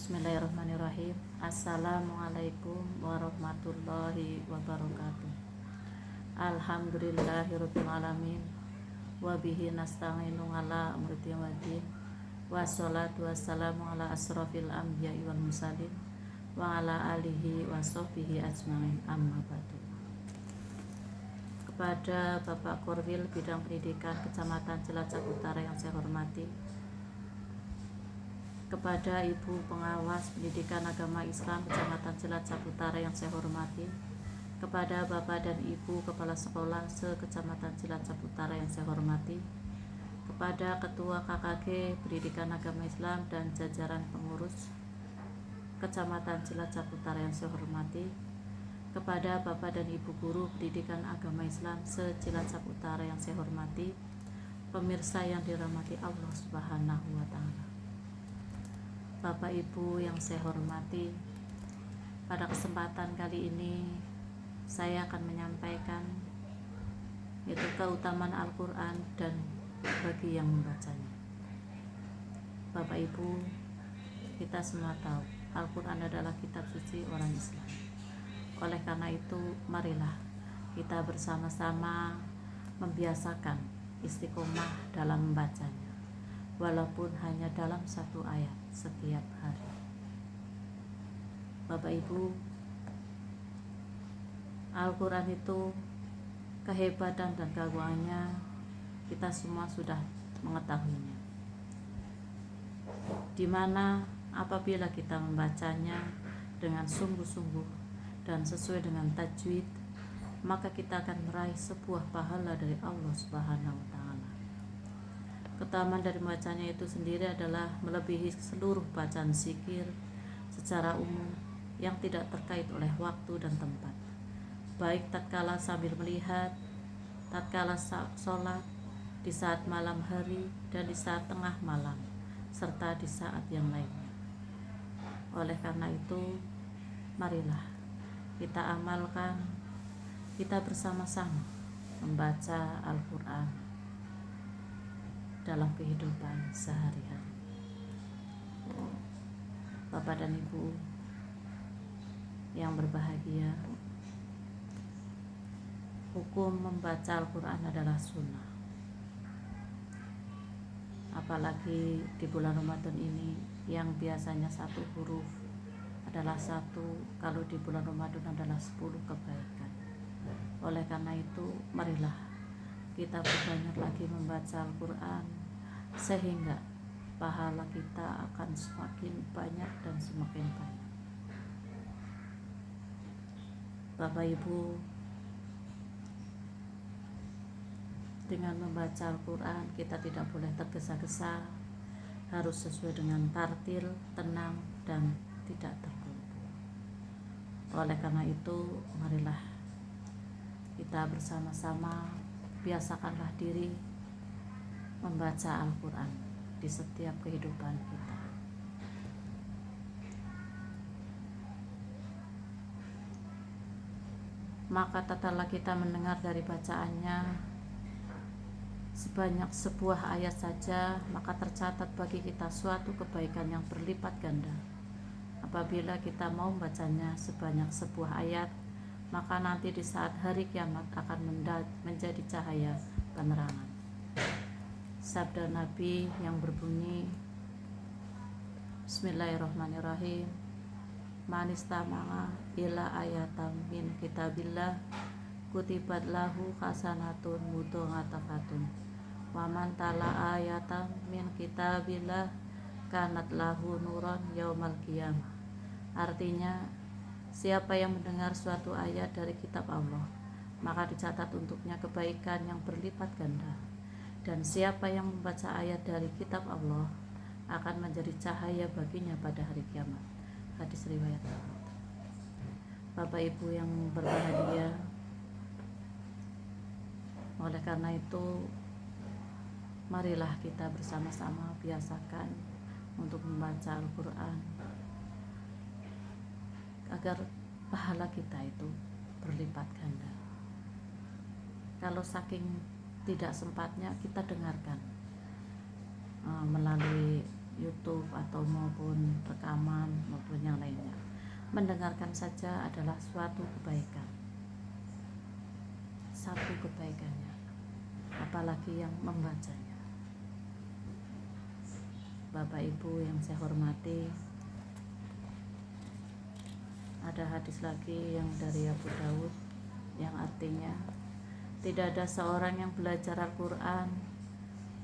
Bismillahirrahmanirrahim. Assalamualaikum warahmatullahi wabarakatuh. Alhamdulillahirabbil alamin. Wa bihi nasta'inu ala amri waddin. Wassalatu wassalamu ala asrofil anbiya'i wal mursalin wa ala alihi wa sahbihi ajmain. Amma ba'du. Kepada Bapak Korwil Bidang Pendidikan Kecamatan Cilacap Utara yang saya hormati, kepada Ibu Pengawas Pendidikan Agama Islam Kecamatan Cilacap Utara yang saya hormati, kepada Bapak dan Ibu Kepala Sekolah se-Kecamatan Cilacap Utara yang saya hormati, kepada Ketua KKG Pendidikan Agama Islam dan jajaran pengurus Kecamatan Cilacap Utara yang saya hormati, kepada Bapak dan Ibu Guru Pendidikan Agama Islam se-Cilacap Utara yang saya hormati, pemirsa yang dirahmati Allah Subhanahu wa Ta'ala. Bapak Ibu yang saya hormati, pada kesempatan kali ini saya akan menyampaikan yaitu keutamaan Al-Quran dan bagi yang membacanya. Bapak Ibu, kita semua tahu Al-Quran adalah kitab suci orang Islam. Oleh karena itu, marilah kita bersama-sama membiasakan istiqomah dalam membacanya, walaupun hanya dalam satu ayat setiap hari. Bapak Ibu, Al-Quran itu kehebatan dan keagungannya kita semua sudah mengetahuinya, dimana apabila kita membacanya dengan sungguh-sungguh dan sesuai dengan tajwid, maka kita akan meraih sebuah pahala dari Allah Subhanahu wa Ta'ala. Keutamaan dari membacanya itu sendiri adalah melebihi seluruh bacaan zikir secara umum yang tidak terkait oleh waktu dan tempat, baik tatkala sambil melihat, tatkala sholat, di saat malam hari, dan di saat tengah malam, serta di saat yang lainnya. Oleh karena itu, marilah kita amalkan, kita bersama-sama membaca Al-Quran dalam kehidupan sehari-hari. Bapak dan Ibu yang berbahagia, hukum membaca Al-Quran adalah sunnah. Apalagi di bulan Ramadan ini yang biasanya satu huruf adalah satu, kalau di bulan Ramadan adalah 10 kebaikan. Oleh karena itu, marilah kita berbanyak lagi membaca Al-Quran, sehingga pahala kita akan semakin banyak dan semakin banyak. Bapak Ibu, dengan membaca Al-Quran kita tidak boleh tergesa-gesa, harus sesuai dengan tartil, tenang, dan tidak terburu-buru. Oleh karena itu, marilah kita bersama-sama biasakanlah diri membaca Al-Quran di setiap kehidupan kita. Maka tatkala kita mendengar dari bacaannya sebanyak sebuah ayat saja, maka tercatat bagi kita suatu kebaikan yang berlipat ganda. Apabila kita mau membacanya sebanyak sebuah ayat, maka nanti di saat hari kiamat akan menjadi cahaya penerangan. Sabda Nabi yang berbunyi, Bismillahirrahmanirrahim, Man istama'a ila ayatam min kitabillah kutibat lahu hasanatun mudha'afatun wa man tala ayatam min kitabillah kanat lahu nuran yaumal qiyamah. Artinya, siapa yang mendengar suatu ayat dari kitab Allah, maka dicatat untuknya kebaikan yang berlipat ganda. Dan siapa yang membaca ayat dari kitab Allah akan menjadi cahaya baginya pada hari kiamat. Hadis riwayat Ahmad. Bapak Ibu yang berbahagia, oleh karena itu, marilah kita bersama-sama biasakan untuk membaca Al-Quran agar pahala kita itu berlipat ganda. Kalau saking tidak sempatnya, kita dengarkan melalui YouTube atau maupun rekaman mendengarkan saja adalah suatu kebaikan, satu kebaikannya, apalagi yang membacanya. Bapak Ibu yang saya hormati, ada hadis lagi yang dari Abu Daud yang artinya, tidak ada seorang yang belajar Al-Quran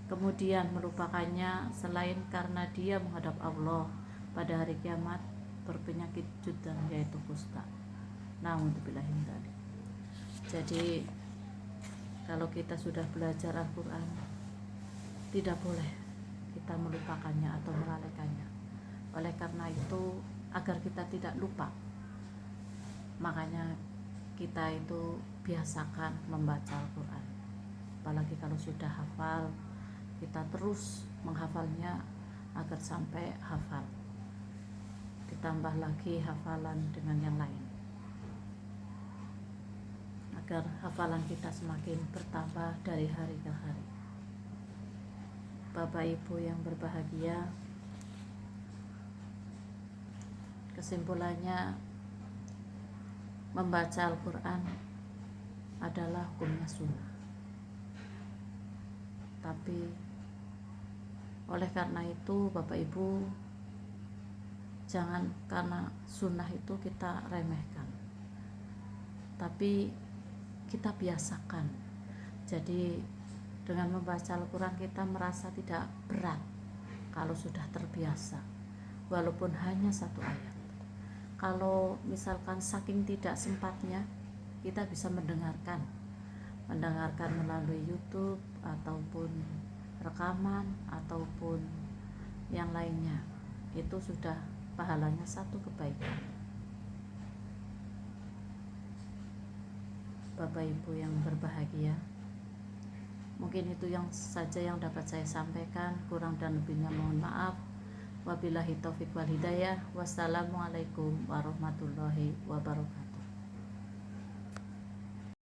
kemudian melupakannya selain karena dia menghadap Allah pada hari kiamat berpenyakit judan, yaitu kusta. Na'udzubillah min dzalik. Jadi kalau kita sudah belajar Al-Quran, tidak boleh kita melupakannya atau melalaikannya. Oleh karena itu, agar kita tidak lupa, makanya kita itu biasakan membaca Al-Quran. Apalagi kalau sudah hafal, kita terus menghafalnya agar sampai hafal. Ditambah lagi hafalan dengan yang lain, agar hafalan kita semakin bertambah dari hari ke hari. Bapak Ibu yang berbahagia, kesimpulannya, membaca Al-Quran adalah hukumnya sunnah. Tapi oleh karena itu Bapak Ibu, jangan karena sunnah itu kita remehkan, tapi kita biasakan. Jadi dengan membaca Al-Quran kita merasa tidak berat kalau sudah terbiasa, walaupun hanya satu ayat. Kalau misalkan saking tidak sempatnya, kita bisa mendengarkan melalui YouTube ataupun rekaman ataupun yang lainnya. Itu sudah pahalanya satu kebaikan. Bapak Ibu yang berbahagia, mungkin itu yang saja yang dapat saya sampaikan. Kurang dan lebihnya mohon maaf. Wabillahi taufiq wal hidayah. Wassalamualaikum warahmatullahi wabarakatuh.